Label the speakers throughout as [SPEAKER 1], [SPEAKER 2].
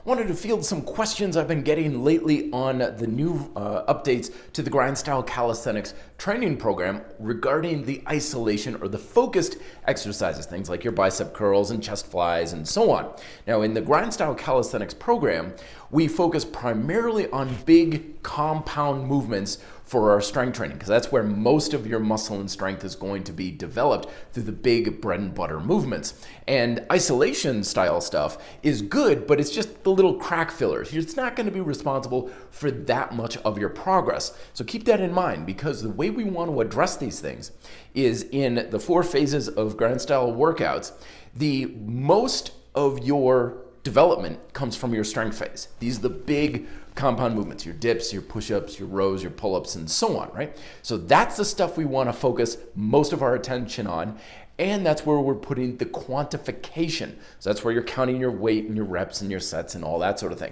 [SPEAKER 1] Wanted to field some questions I've been getting lately on the new updates to the Grind Style Calisthenics training program regarding the isolation or the focused exercises, things like your bicep curls and chest flies and so on. Now, in the Grind Style Calisthenics program, we focus primarily on big compound movements for our strength training, because that's where most of your muscle and strength is going to be developed through the big bread and butter movements. And isolation style stuff is good, but it's just the little crack fillers. It's not going to be responsible for that much of your progress. So keep that in mind, because the way we want to address these things is in the 4 phases of grind style workouts. The most of your development comes from your strength phase. These are the big compound movements, your dips, your push-ups, your rows, your pull-ups, and so on, right? So that's the stuff we want to focus most of our attention on, and that's where we're putting the quantification. So that's where you're counting your weight and your reps and your sets and all that sort of thing.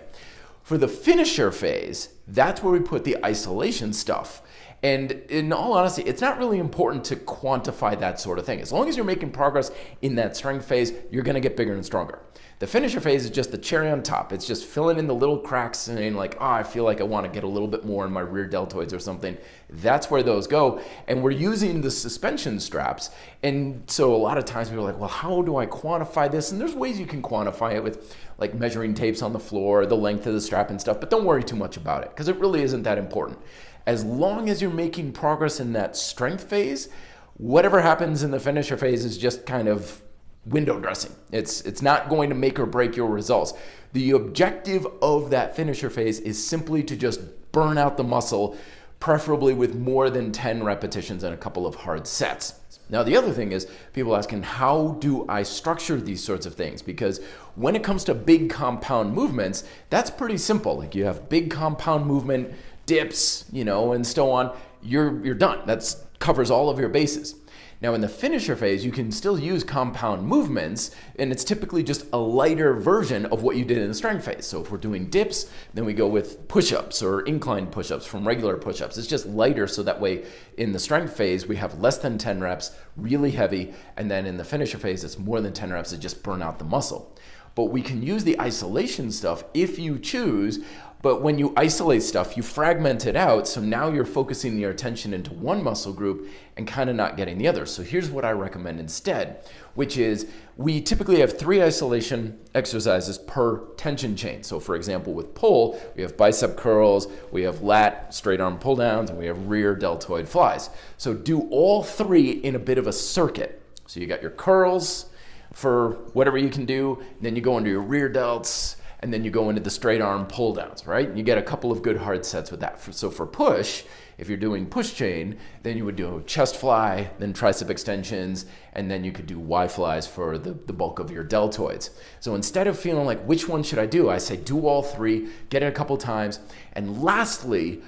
[SPEAKER 1] For the finisher phase, that's where we put the isolation stuff. And in all honesty, it's not really important to quantify that sort of thing. As long as you're making progress in that strength phase, you're going to get bigger and stronger. The finisher phase is just the cherry on top. It's just filling in the little cracks and like, I feel like I want to get a little bit more in my rear deltoids or something. That's where those go. And we're using the suspension straps. And so a lot of times people are like, well, how do I quantify this? And there's ways you can quantify it with like measuring tapes on the floor, the length of the strap and stuff, but don't worry too much about it because it really isn't that important. As long as you're making progress in that strength phase, whatever happens in the finisher phase is just kind of window dressing. It's not going to make or break your results. The objective of that finisher phase is simply to just burn out the muscle, preferably with more than 10 repetitions and a couple of hard sets. Now, the other thing is people asking, how do I structure these sorts of things? Because when it comes to big compound movements, that's pretty simple. Like you have big compound movement, dips, and so on, you're done. That covers all of your bases. Now, in the finisher phase, you can still use compound movements, and it's typically just a lighter version of what you did in the strength phase. So if we're doing dips, then we go with push-ups or inclined push-ups from regular push-ups. It's just lighter, so that way in the strength phase, we have less than 10 reps, really heavy, and then in the finisher phase, it's more than 10 reps to just burn out the muscle. But we can use the isolation stuff if you choose. But when you isolate stuff, you fragment it out. So now you're focusing your attention into one muscle group and kind of not getting the other. So here's what I recommend instead, which is we typically have 3 isolation exercises per tension chain. So for example, with pull, we have bicep curls, we have lat straight arm pull downs, and we have rear deltoid flies. So do all 3 in a bit of a circuit. So you got your curls for whatever you can do, then you go into your rear delts, and then you go into the straight arm pull downs, right? And you get a couple of good hard sets with that. So for push, if you're doing push chain, then you would do chest fly, then tricep extensions, and then you could do Y flies for the bulk of your deltoids. So instead of feeling like, which one should I do? I say do all 3, get it a couple times. And lastly,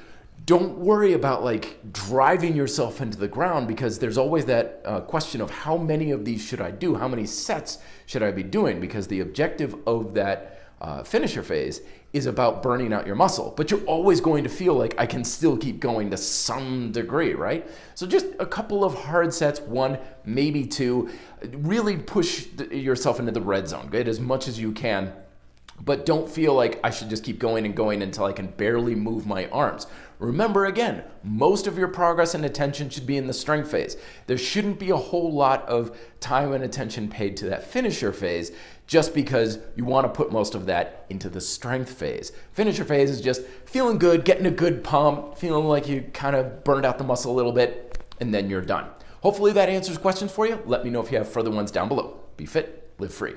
[SPEAKER 1] don't worry about like driving yourself into the ground, because there's always that question of how many of these should I do? How many sets should I be doing? Because the objective of that finisher phase is about burning out your muscle, but you're always going to feel like I can still keep going to some degree, right? So just a couple of hard sets, 1, maybe 2, really push yourself into the red zone, get as much as you can. But don't feel like I should just keep going and going until I can barely move my arms. Remember, again, most of your progress and attention should be in the strength phase. There shouldn't be a whole lot of time and attention paid to that finisher phase just because you want to put most of that into the strength phase. Finisher phase is just feeling good, getting a good pump, feeling like you kind of burned out the muscle a little bit, and then you're done. Hopefully that answers questions for you. Let me know if you have further ones down below. Be fit, live free.